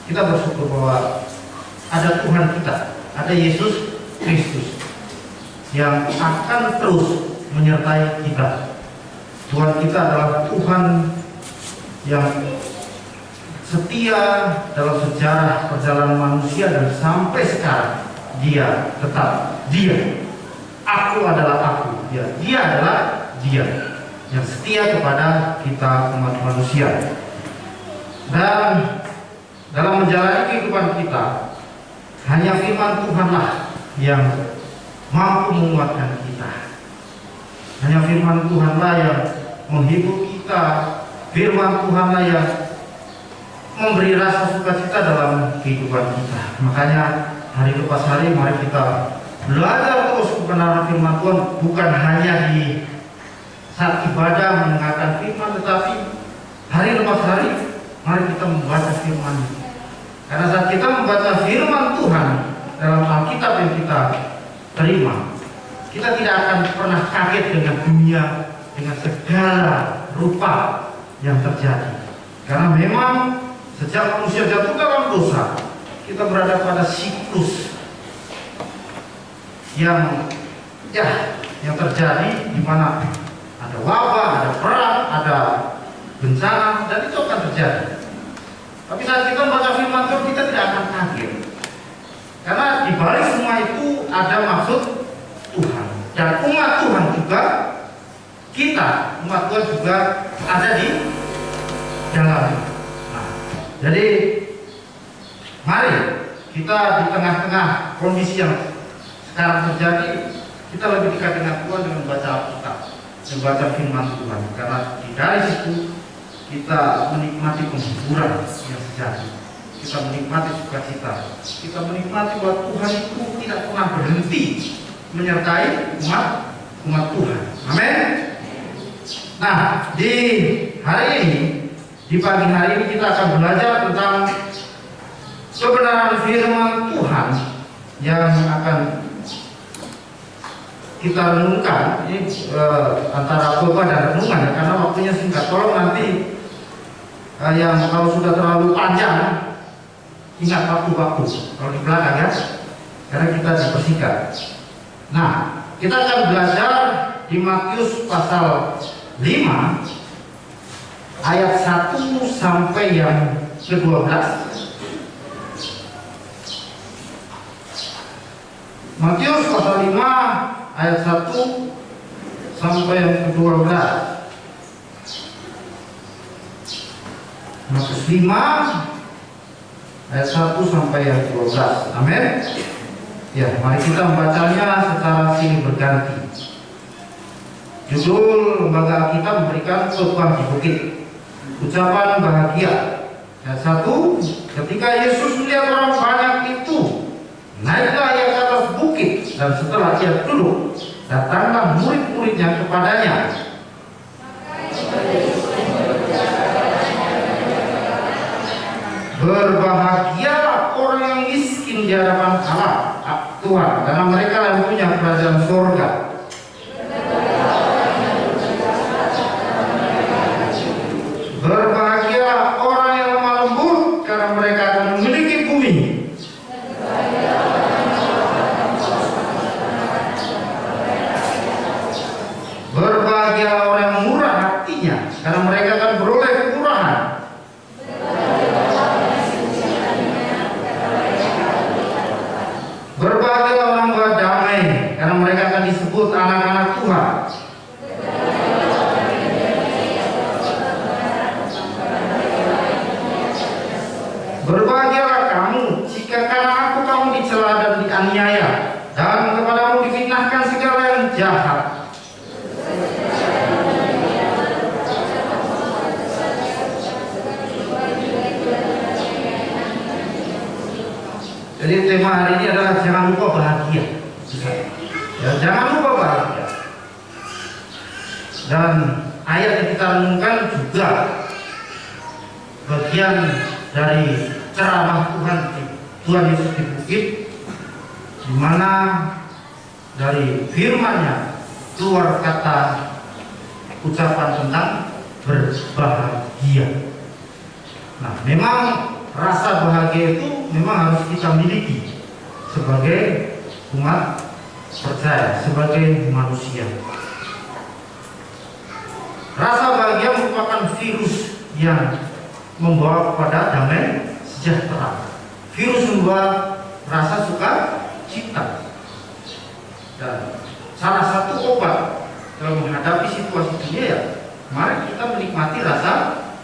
kita bersyukur bahwa ada Tuhan kita, ada Yesus Kristus yang akan terus menyertai kita. Tuhan kita adalah Tuhan yang setia dalam sejarah perjalanan manusia, dan sampai sekarang Dia tetap Dia. Aku adalah aku, Dia adalah Dia yang setia kepada kita umat manusia. Dan dalam menjalani kehidupan kita, hanya firman Tuhanlah yang mampu menguatkan kita. Hanya firman Tuhanlah yang menghibur kita. Firman Tuhanlah yang memberi rasa sukacita dalam kehidupan kita. Makanya hari lepas hari mari kita belajar terus kebenaran firman Tuhan, bukan hanya di saat ibadah mendengarkan firman, tetapi hari lepas hari mari kita membaca firman. Karena saat kita membaca firman Tuhan dalam Alkitab yang kita terima, kita tidak akan pernah kaget dengan dunia, dengan segala rupa yang terjadi. Karena memang sejak manusia jatuh dalam dosa, kita berada pada siklus yang terjadi, di mana ada wabah, ada perang, ada bencana, dan itu akan terjadi. Tapi saat kita membaca firman Tuhan, kita tidak akan kaget, karena di balik semua itu ada maksud Tuhan. Dan umat Tuhan juga, kita umat Tuhan juga ada di dalamnya. Nah, jadi mari kita di tengah-tengah kondisi yang sekarang terjadi, kita lebih dekat dengan Tuhan dengan membaca Alkitab, membaca firman Tuhan. Karena dari situ kita menikmati penghiburan yang sejati, kita menikmati sukacita, kita menikmati bahwa Tuhan itu tidak pernah berhenti menyertai umat Tuhan. Amin. Nah, di hari ini, di pagi hari ini kita akan belajar tentang kebenaran firman Tuhan yang akan kita renungkan. Ini antara khotbah dan renungan ya, karena waktunya singkat. Tolong nanti yang kalau sudah terlalu panjang, ingat waktu-waktu kalau di belakang ya, karena kita dipersingkat. Nah, kita akan belajar di Matius pasal 5 ayat 1 sampai yang ke-12. Matius pasal 5 ayat 1 sampai yang ke-12. Matius 5 ayat 1 sampai yang ke-12. Amin. Ya, mari kita membacanya secara silih berganti. Judul lembaga kita memberikan khotbah di bukit, ucapan bahagia. Ayat 1, ketika Yesus melihat orang banyak itu, naiklah ia ke atas bukit, dan setelah ia duduk, datanglah murid-muridnya kepadanya. Berbahagialah orang yang miskin di hadapan Allah Tuhan, karena mereka yang punya kerajaan surga. Berbahagialah orang yang lemah lembut, karena mereka akan memiliki bumi. Berbahagialah orang yang murah hatinya, karena mereka akan beroleh kemurahan. Berbahagialah orang berdamai, karena mereka akan disebut anak-anak Tuhan. Berbahagialah kamu jika karena aku kamu dicela dan dianiaya, dan kepadamu difitnahkan segala yang jahat. Jadi tema hari ini adalah jangan lupa bahagia. Ya, jangan lupa bahagia. Dan ayat yang kita renungkan juga bagian dari ceramah Tuhan Yesus di bukit, di mana dari firman-Nya keluar kata ucapan tentang berbahagia. Nah, memang rasa bahagia itu memang harus kita miliki sebagai umat percaya, sebagai manusia. Rasa bahagia merupakan virus yang membawa kepada damai sejahtera. Virus membawa rasa sukacita. Dan salah satu obat dalam menghadapi situasi dunia ya, mari kita menikmati rasa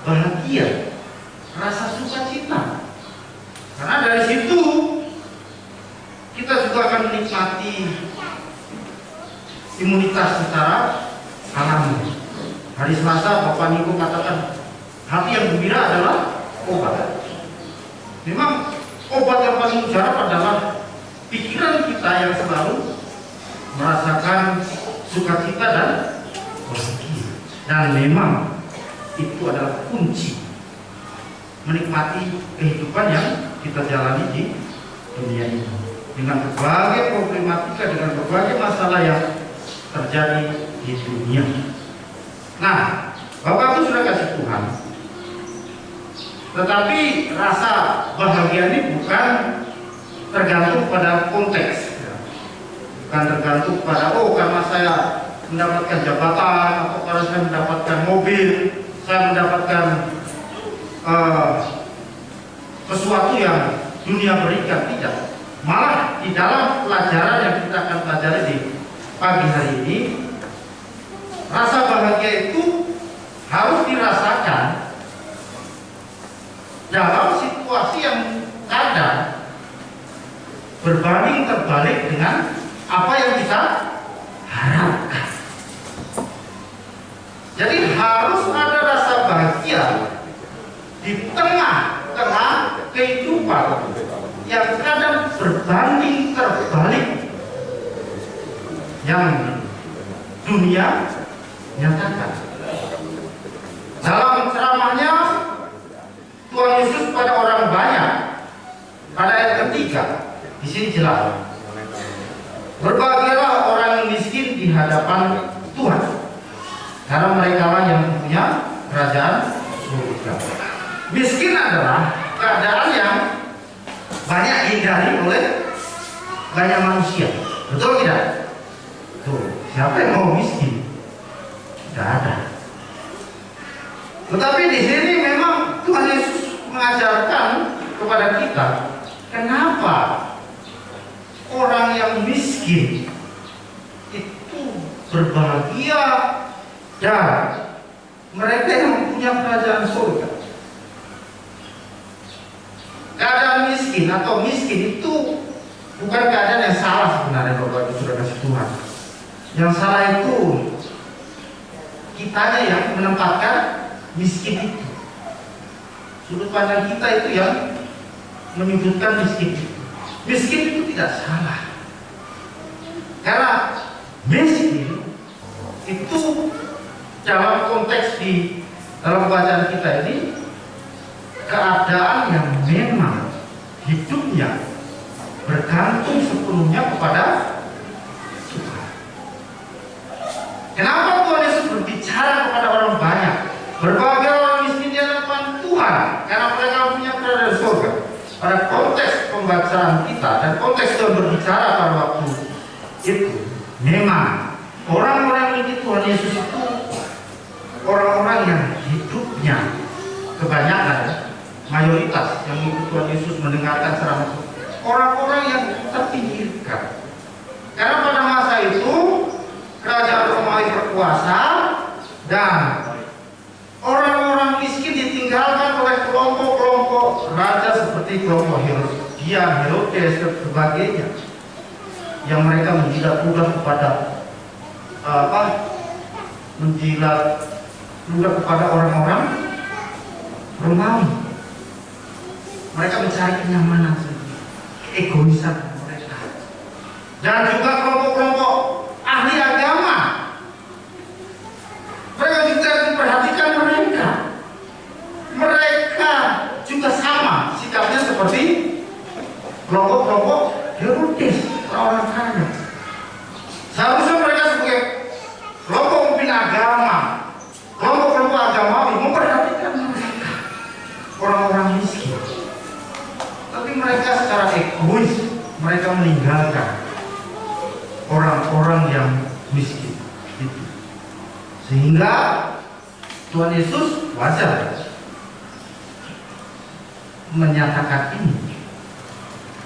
bahagia, rasa sukacita. Karena dari situ kita juga akan menikmati imunitas secara alami. Hari Selasa Bapak Niko katakan hati yang gembira adalah obat. Memang obat yang paling mujarab adalah pikiran kita yang selalu merasakan sukacita dan bahagia. Dan memang itu adalah kunci menikmati kehidupan yang kita jalani di dunia ini, dengan berbagai problematika, dengan berbagai masalah yang terjadi di dunia. Nah, Bapak Ibu sudah kasih Tuhan, tetapi rasa bahagia ini bukan tergantung pada konteks, bukan tergantung pada karena saya mendapatkan jabatan atau karena saya mendapatkan mobil, saya mendapatkan sesuatu yang dunia berikan. Tidak. Malah di dalam pelajaran yang kita akan pelajari di pagi hari ini, rasa bahagia itu harus dirasakan dalam situasi yang kadang berbanding terbalik dengan apa yang kita harapkan. Jadi harus ada rasa bahagia di tengah-tengah kehidupan yang kadang berbanding terbalik yang dunia nyatakan. Dalam ceramahnya Tuhan Yesus pada orang banyak pada ayat ketiga, di sini jelas, berbahagialah orang yang miskin di hadapan Tuhan, karena mereka lah yang punya kerajaan surga. Miskin adalah keadaan yang banyak dihindari oleh banyak manusia. Betul tidak? Tuh, siapa yang mau miskin? Tidak ada. Tetapi di sini memang Tuhan Yesus mengajarkan kepada kita, kenapa orang yang miskin itu berbahagia dan mereka yang punya kerajaan surga. Keadaan miskin atau miskin itu bukan keadaan yang salah sebenarnya, Bapak Ibu sudah kasih Tuhan. Yang salah itu kitanya yang menempatkan miskin itu. Sudut pandang kita itu yang menyudutkan miskin itu. Miskin itu tidak salah, karena miskin itu dalam konteks di dalam bacaan kita ini keadaan yang memang hidupnya bergantung sepenuhnya kepada Tuhan. Kenapa Tuhan Yesus berbicara kepada orang banyak? Berbahagia orang miskin di hadapan Tuhan, karena mereka punya kerajaan surga. Pada konteks pembacaan kita dan konteks Tuhan berbicara pada waktu itu, memang orang-orang yang Tuhan Yesus itu orang-orang yang hidupnya kebanyakan, mayoritas yang mengikuti Tuhan Yesus mendengarkan ceramah orang-orang yang terpinggirkan. Karena pada masa itu kerajaan Romawi berkuasa dan orang-orang miskin ditinggalkan oleh kelompok-kelompok raja seperti kelompok Herodes dan sebagainya, yang mereka menjilat ludah kepada menjilat ludah kepada orang-orang Romawi. Mereka mencari kenyamanan sendiri, keegoisan mereka. Dan juga kelompok-kelompok ahli agama, mereka juga diperhatikan mereka. Mereka juga sama sikapnya seperti kelompok-kelompok Herodes, orang kaya. Seharusnya mereka sebagai kelompok pemimpin agama, kelompok-kelompok agamawi memperhatikan mereka, orang-orang miskin. Tapi mereka secara egois, mereka meninggalkan orang-orang yang miskin itu. Sehingga Tuhan Yesus wajar menyatakan ini,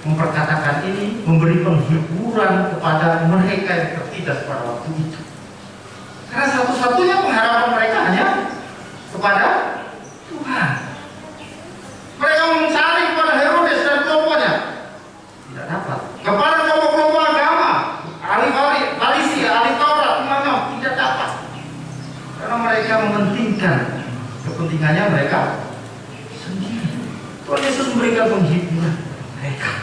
memperkatakan ini, memberi penghiburan kepada mereka yang tertindas pada waktu itu. Karena satu-satunya pengharapan mereka hanya kepada Tuhan. Mereka mencari kepada Herodes dan kelompoknya, tidak dapat. Kepada kelompok-kelompok agama, ahli Farisi, ahli Taurat, imam, tidak dapat. Karena mereka mementingkan kepentingannya mereka sendiri. Tuhan Yesus memberikan penghiburan mereka.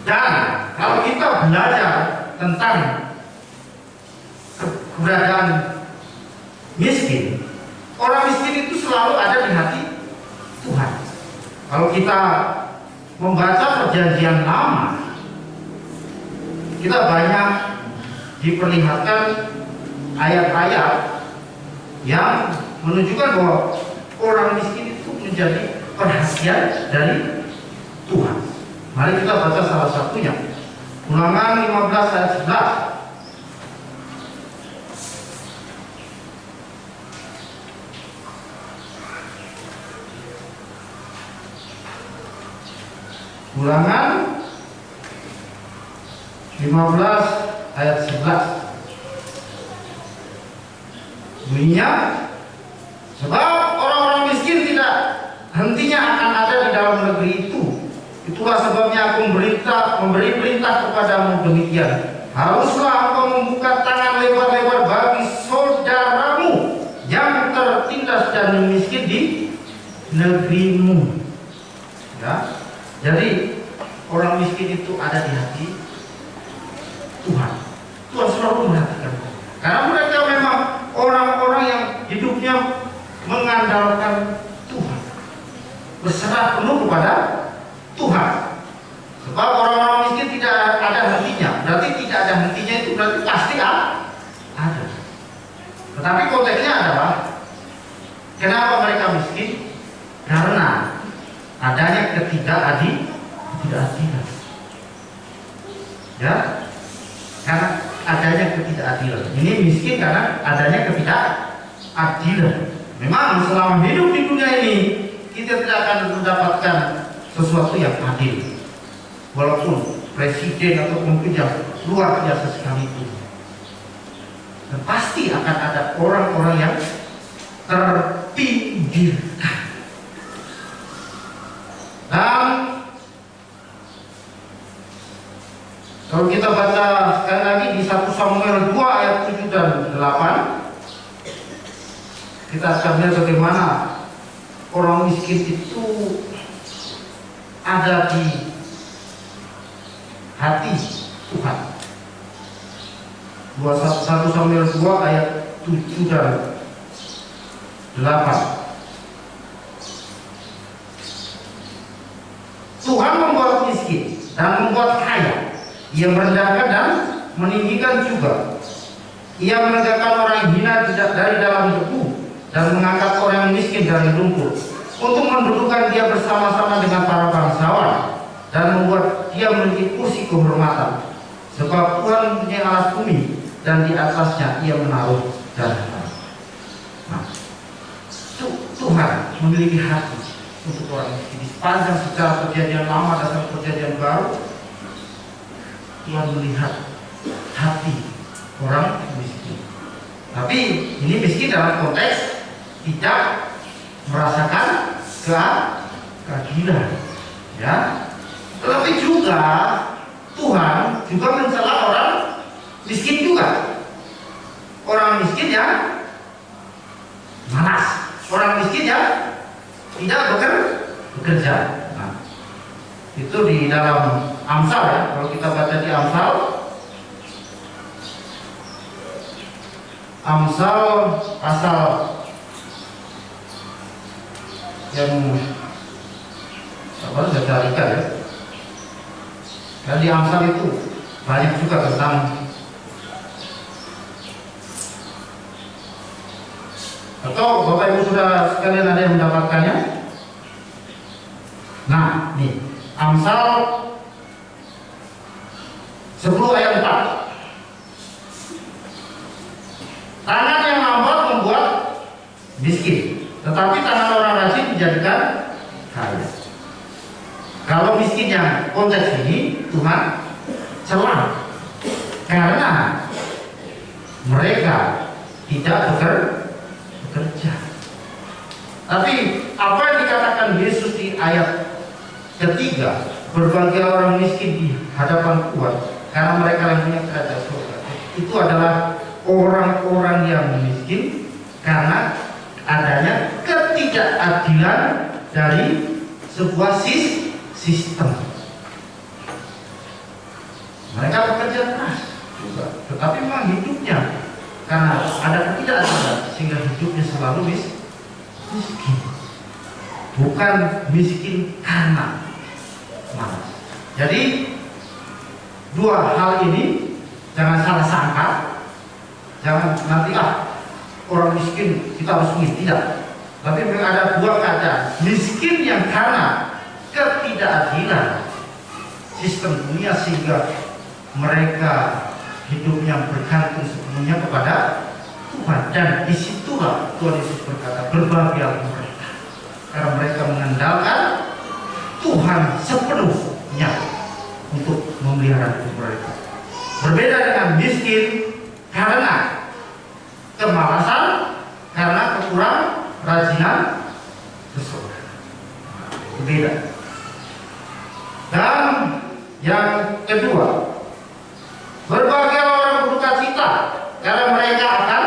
Dan kalau kita belajar tentang keberadaan miskin, orang miskin itu selalu ada di hati Tuhan. Kalau kita membaca Perjanjian Lama, kita banyak diperlihatkan ayat-ayat yang menunjukkan bahwa orang miskin itu menjadi perhatian dari Tuhan. Mari kita baca salah satunya. Ulangan 15 ayat 11. Ulangan 15 ayat 11. Bunyinya, sebab orang-orang miskin tidak hentinya akan ada di dalam negeri itu. Itulah sebabnya aku memberi perintah kepadamu demikian. Haruslah engkau membuka tangan lebar-lebar bagi saudaramu yang tertindas dan miskin di negerimu. Ya. Jadi orang miskin itu ada di hati Tuhan. Tuhan selalu memperhatikan. Karena mereka memang orang-orang yang hidupnya mengandalkan Tuhan, berserah penuh kepada Tuhan. Sebab orang-orang miskin tidak ada hentinya. Berarti tidak ada hentinya itu berarti pasti ada. Tetapi konteksnya adalah kenapa mereka miskin? Karena adanya ketidakadilan. Ya, karena adanya ketidakadilan. Ini miskin karena adanya ketidakadilan. Memang selama hidup di dunia ini kita tidak akan mendapatkan sesuatu yang adil. Walaupun presiden atau pemimpin yang luar biasa sekalipun, dan pasti akan ada orang-orang yang terpinggirkan. Dan kalau kita baca sekali lagi di 1 Samuel 2 ayat 7 dan 8, kita akan lihat bagaimana orang miskin itu ada di hati Tuhan. 1 Samuel 2 ayat 7 dan 8. Tuhan membuat miskin dan membuat kaya. Ia merendahkan dan meninggikan juga. Ia menegakkan orang hina dari dalam debu dan mengangkat orang miskin dari lumpur, untuk mendudukkan dia bersama-sama dengan para bangsawan dan membuat dia memiliki kursi kehormatan. Sebab Tuhan mempunyai alas bumi dan di atasnya ia menaruh daratan. Nah, Tuhan memiliki hati untuk orang miskin. Di sepanjang sejarah Perjanjian Lama dan Perjanjian Baru, Tuhan melihat hati orang miskin. Tapi ini miskin dalam konteks tidak merasakan keadilan, ya. Tetapi juga Tuhan juga mencela orang miskin juga. Orang miskin yang malas, orang miskin yang tidak bekerja. Nah, itu di dalam Amsal, ya. Kalau kita baca di Amsal pasal yang saya carikan, ya. Dan di Amsal itu banyak juga tentang atau Bapak Ibu sudah sekalian ada yang mendapatkannya. Nah, nih Amsal 10 ayat 4. Tangan yang lambat membuat miskin, tetapi tangan orang rajin menjadikan kaya. Kalau miskin yang konteks ini Tuhan celah, karena mereka tidak bekerja. Tapi apa yang dikatakan Yesus di ayat ketiga, berbahagia orang miskin di hadapan Tuhan, karena mereka yang punya kerajaan surga. Itu adalah orang-orang yang miskin karena adanya ketidakadilan dari sebuah sistem. Mereka bekerja keras juga, tetapi memang hidupnya karena ada ketidakadilan sehingga hidupnya selalu miskin. Bukan miskin karena malas. Jadi dua hal ini jangan salah sangka. Jangan nanti orang miskin kita harus miskin, tidak. Tapi memang ada dua keadaan. Miskin yang karena ketidakadilan sistem dunia sehingga mereka hidupnya bergantung sepenuhnya kepada Tuhan, dan disitulah Tuhan Yesus berkata berbahagia mereka karena mereka mengandalkan Tuhan sepenuhnya untuk memelihara hidup mereka. Berbeda dengan miskin karena kemalasan, karena kekurang rajinan seseorang. Berbeda. Dan yang kedua, berbahagia orang berduka cita karena mereka akan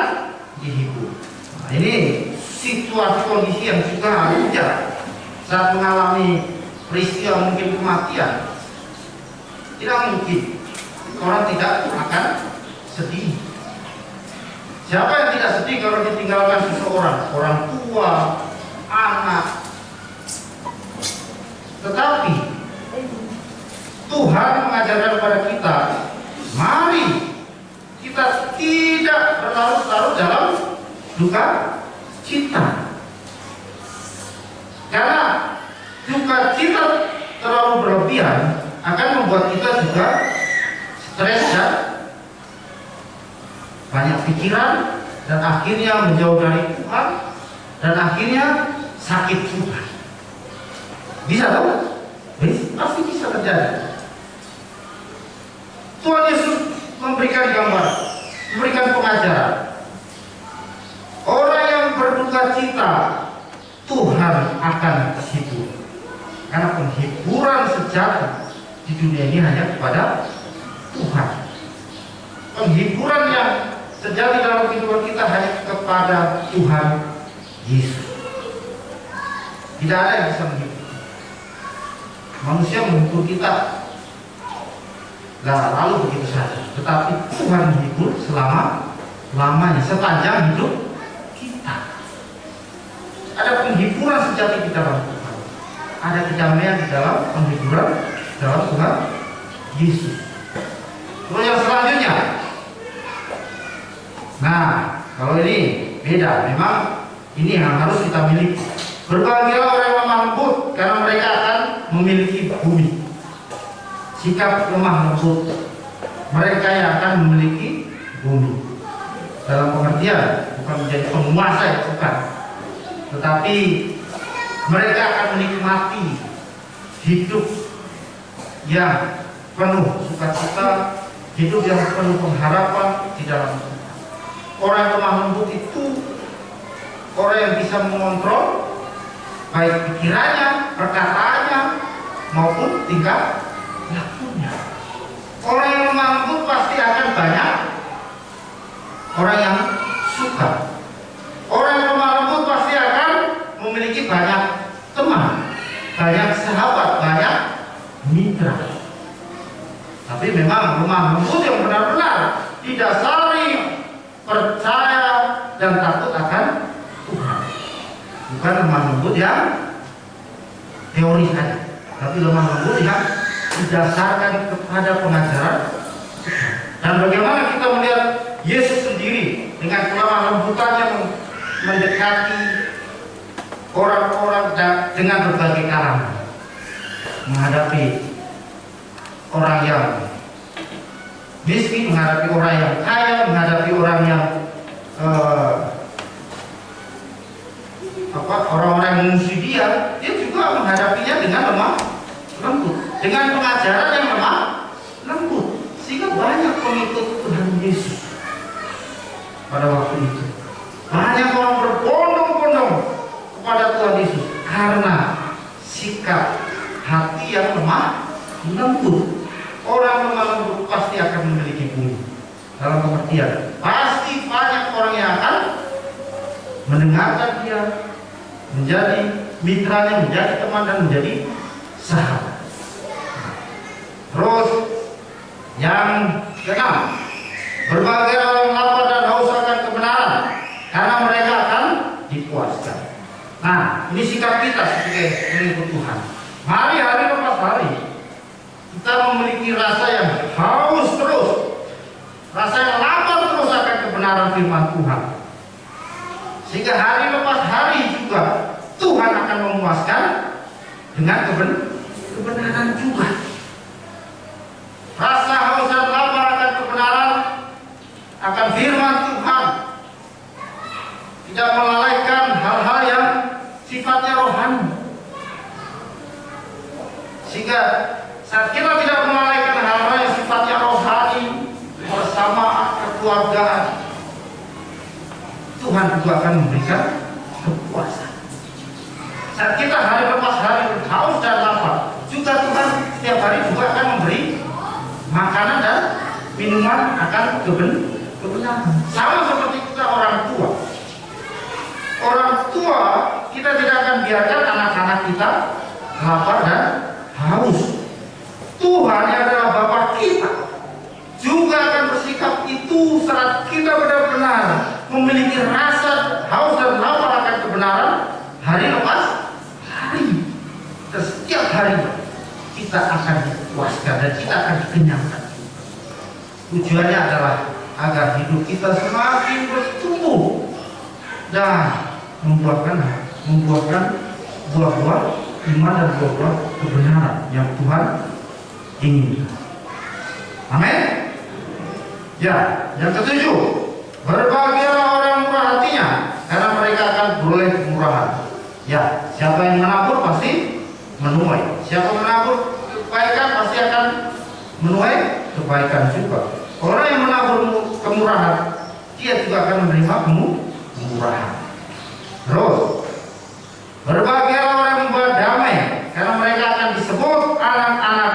dihibur. Nah, ini situasi kondisi yang juga harusnya saat mengalami peristiwa mungkin kematian, tidak mungkin orang tidak akan sedih. Siapa yang tidak sedih kalau ditinggalkan seseorang, orang tua, anak? Tetapi Tuhan mengajarkan kepada kita, mari kita tidak berlarut-larut dalam duka cita. Karena duka cita terlalu berlebihan akan membuat kita juga stres dan banyak pikiran, dan akhirnya menjauh dari Tuhan, dan akhirnya sakit juga. Bisa tahu? Pasti bisa terjadi. Tuhan Yesus memberikan gambar, memberikan pengajaran. Orang yang berduka cita, Tuhan akan hibur. Karena penghiburan sejati di dunia ini hanya kepada Tuhan. Penghiburan yang sejati dalam kehidupan kita hanya kepada Tuhan Yesus. Tidak ada yang bisa menghibur. Manusia menghibur kita lalu begitu saja. Tetapi Tuhan menghibur selama-lamanya, sepanjang hidup kita. Ada penghiburan sejati di dalam Tuhan. Ada kedamaian di dalam penghiburan dalam Tuhan Yesus. Terus yang selanjutnya, nah kalau ini beda, memang ini yang harus kita miliki. Berbahagialah orang yang lemah lembut, karena mereka akan memiliki bumi. Sikap lemah lembut, mereka yang akan memiliki bumi. Dalam pengertian bukan menjadi penguasa, ya bukan, tetapi mereka akan menikmati hidup yang penuh sukacita, hidup yang penuh pengharapan di dalam Tuhan. Orang lemah lembut itu orang yang bisa mengontrol baik pikirannya, perkataannya, maupun tingkah lakunya. Orang yang lemah lembut pasti akan banyak orang yang suka. Orang yang lemah lembut pasti akan memiliki banyak teman, banyak sahabat, banyak mitra. Tapi memang lemah lembut yang benar-benar didasari percaya dan takut akan Tuhan. Bukan lemah lembut yang teori saja, tapi lemah lembut yang didasarkan kepada pengajaran Tuhan. Dan bagaimana kita melihat Yesus sendiri dengan kelemah lembutannya mendekati orang-orang dengan berbagai kalangan, menghadapi orang yang miskin, menghadapi orang yang kaya, menghadapi orang yang orang-orang yang mengungsi dia juga menghadapinya dengan lemah lembut, dengan pengajaran yang lemah lembut, sehingga banyak pengikut Tuhan Yesus pada waktu itu. Banyak orang berbondong-bondong kepada Tuhan Yesus karena sikap hati yang lemah lembut. Orang lemah lembut pasti akan memiliki bumi. Dalam pengertian, pasti banyak orang yang akan mendengarkan dia, menjadi mitranya, menjadi teman, dan menjadi sahabat. Terus yang keenam, berbagai orang lapar dan haus akan kebenaran, karena mereka akan dipuaskan. Nah, ini sikap kita sebagai pengikut Tuhan. Hari lepas hari kita memiliki rasa yang haus terus, rasa yang lapar terus akan kebenaran firman Tuhan, sehingga hari lepas hari juga Tuhan akan memuaskan dengan kebenaran juga. Rasa haus dan lapar akan kebenaran, akan firman Tuhan, tidak melalaikan hal-hal yang sifatnya rohani. Sehingga saat kita tidak melalaikan hal-hal yang sifatnya rohani, bersama kekeluargaan, Tuhan juga akan memberikan kepuasan. Saat kita hari lepas hari haus dan lapar, juga Tuhan setiap hari juga akan memberi makanan dan minuman akan kebenaran. Sama seperti kita orang tua. Orang tua, kita tidak akan biarkan anak-anak kita lapar dan haus. Tuhan yang adalah Bapa kita juga akan bersikap itu saat kita benar-benar memiliki rasa haus dan lapar akan kebenaran hari lepas hari. Dan setiap hari kita akan dipuaskan dan kita akan dikenyangkan. Tujuannya adalah agar hidup kita semakin bertumbuh dan membuahkan buah-buah iman dan buah-buah kebenaran yang Tuhan ingin. Amin. Ya, yang ketujuh, berbahagialah orang murah hatinya, karena mereka akan beroleh kemurahan. Ya, siapa yang menabur pasti menuai. Siapa menabur kebaikan pasti akan menuai kebaikan juga. Orang yang menabur kemurahan, dia juga akan menerima kemurahan. Terus, berbahagialah orang yang membawa damai, karena mereka akan disebut anak-anak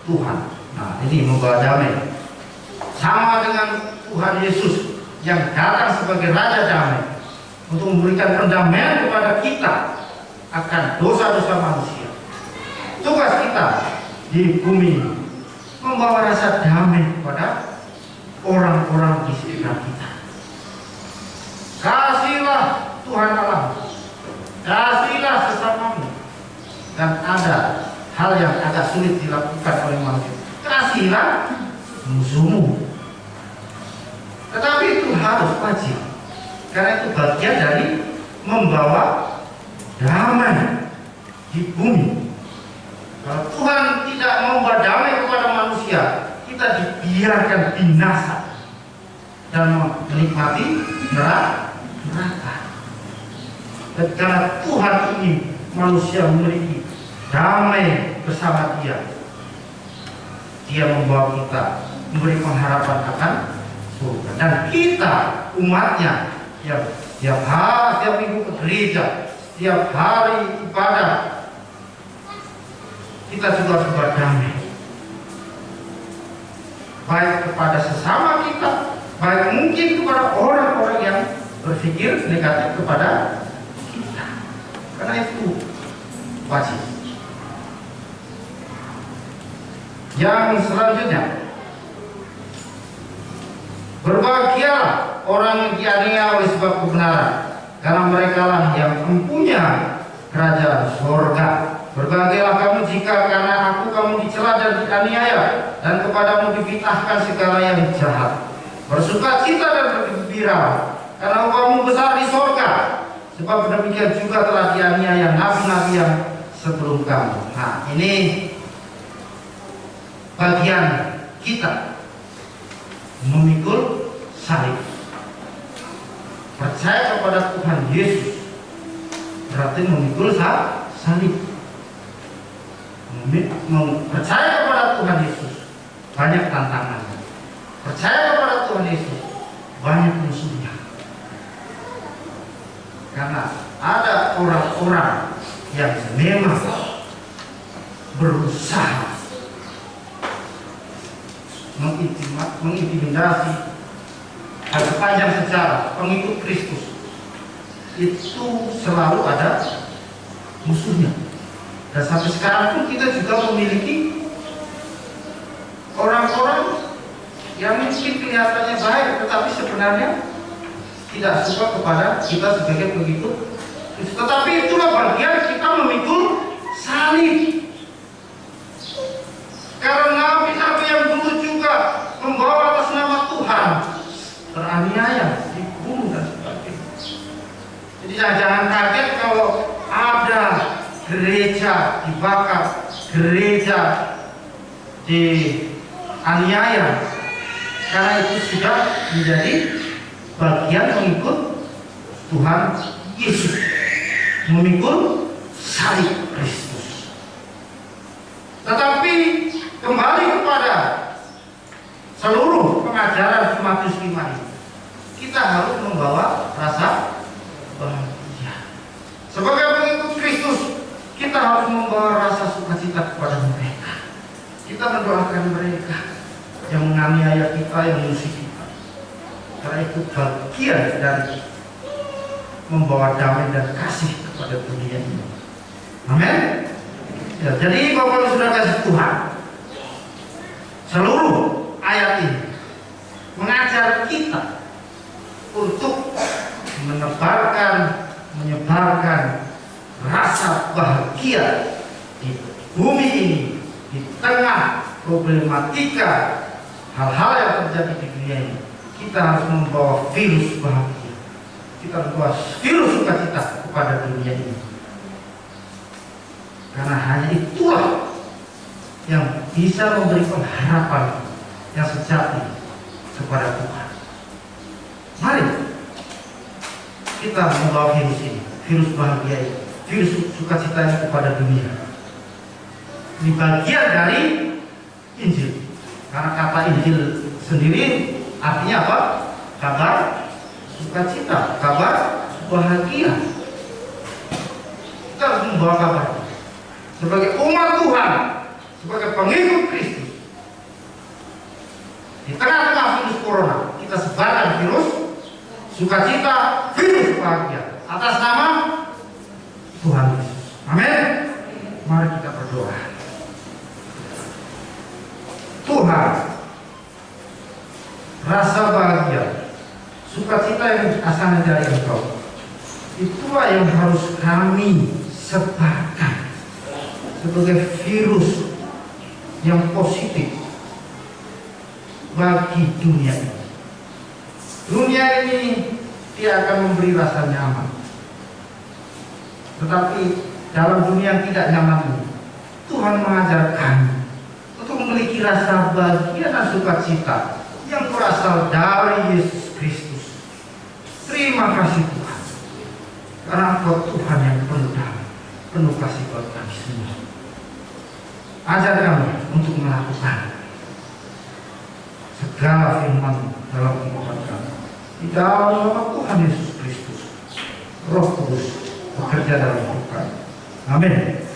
Tuhan. Nah, ini membawa damai sama dengan Tuhan Yesus yang datang sebagai Raja Damai untuk memberikan pendamaian kepada kita akan dosa-dosa manusia. Tugas kita di bumi membawa rasa damai kepada orang-orang di sekitar kita. Kasihlah Tuhan Allah, kasihlah sesamamu. Dan ada hal yang agak sulit dilakukan oleh manusia, kasihlah musuhmu. Tetapi itu harus wajib, karena itu bagian dari membawa damai di bumi. Kalau Tuhan tidak membawa damai kepada manusia, kita dibiarkan binasa dan menikmati neraka. Dan karena Tuhan ingin manusia memiliki damai bersama Dia, Dia membawa kita memberi pengharapan akan surga. Dan kita umatnya yang setiap minggu ke gereja, setiap hari ibadah, kita juga harus berdamai, baik kepada sesama kita, baik mungkin kepada orang-orang yang berpikir negatif kepada kita. Karena itu wajib. Yang selanjutnya, berbahagialah orang yang dianiaya oleh sebab kebenaran, karena merekalah yang mempunyai kerajaan surga. Berbahagialah kamu jika karena aku kamu dicela dan dianiaya, dan kepadamu difitnahkan segala yang jahat. Bersukacita dan bergembira, karena upahmu besar di surga, sebab demikian juga telah dianiaya nabi-nabi yang sebelum kamu. Nah, ini bagian kita memikul salib. Percaya kepada Tuhan Yesus berarti memikul salib. Percaya kepada Tuhan Yesus banyak tantangannya. Percaya kepada Tuhan Yesus banyak musuhnya. Karena ada orang-orang yang memang berusaha mengintimidasi. Sepanjang sejarah pengikut Kristus itu selalu ada musuhnya. Dan sampai sekarang pun kita juga memiliki orang-orang yang mungkin kelihatannya baik, tetapi sebenarnya tidak suka kepada kita sebagai pengikut Kristus. Tetapi itulah bagian kita memikul salib. Karena kita yang dulu juga membawa atas nama Tuhan teraniaya, dibunuh dan sebagainya. Jadi jangan kaget kalau ada gereja dibakar, gereja dianiaya, karena itu sudah menjadi bagian mengikut Tuhan Yesus, memikul salib Kristus. Tetapi kembali kepada seluruh pengajaran Matius 5 ini, kita harus membawa rasa bahagia. Sebagai pengikut Kristus, kita harus membawa rasa sukacita kepada mereka. Kita mendoakan mereka yang menganiaya kita, yang mengusik kita. Karena itu bagian dari membawa damai dan kasih kepada dunia ini. Amin. Ya, jadi Bapak Ibu Saudara kasih Tuhan, seluruh ayat ini mengajar kita untuk menyebarkan rasa bahagia di bumi ini, di tengah problematika hal-hal yang terjadi di dunia ini. Kita harus membawa virus bahagia, kita membawa virus sukacita kepada dunia ini, karena hanya itulah yang bisa memberi pengharapan yang sejati kepada Tuhan. Mari kita membawa virus ini, virus bahagia ini, virus sukacita ini kepada dunia. Ini bagian dari Injil. Karena kata Injil sendiri artinya apa? Kabar sukacita, kabar bahagia. Kita harus membawa kabar sebagai umat Tuhan, sebagai pengikut Kristus. Di tengah-tengah virus corona, kita sebarkan virus sukacita, virus bahagia atas nama Tuhan Yesus. Amin. Mari kita berdoa. Tuhan, rasa bahagia, sukacita yang asalnya dari Engkau, itulah yang harus kami sebarkan sebagai virus yang positif bagi dunia ini. Dunia ini tidak akan memberi rasa nyaman, tetapi dalam dunia yang tidak nyaman ini, Tuhan mengajarkan untuk memiliki rasa bahagia dan sukacita yang berasal dari Yesus Kristus. Terima kasih Tuhan, karena Engkau Tuhan yang penuh damai, penuh kasih buat kami semua. Ajar kami untuk melakukan segala firman dalam kehidupan kami. Di dalam nama Tuhan Yesus Kristus, Roh Kudus bekerja dalam hidup kami. Amin.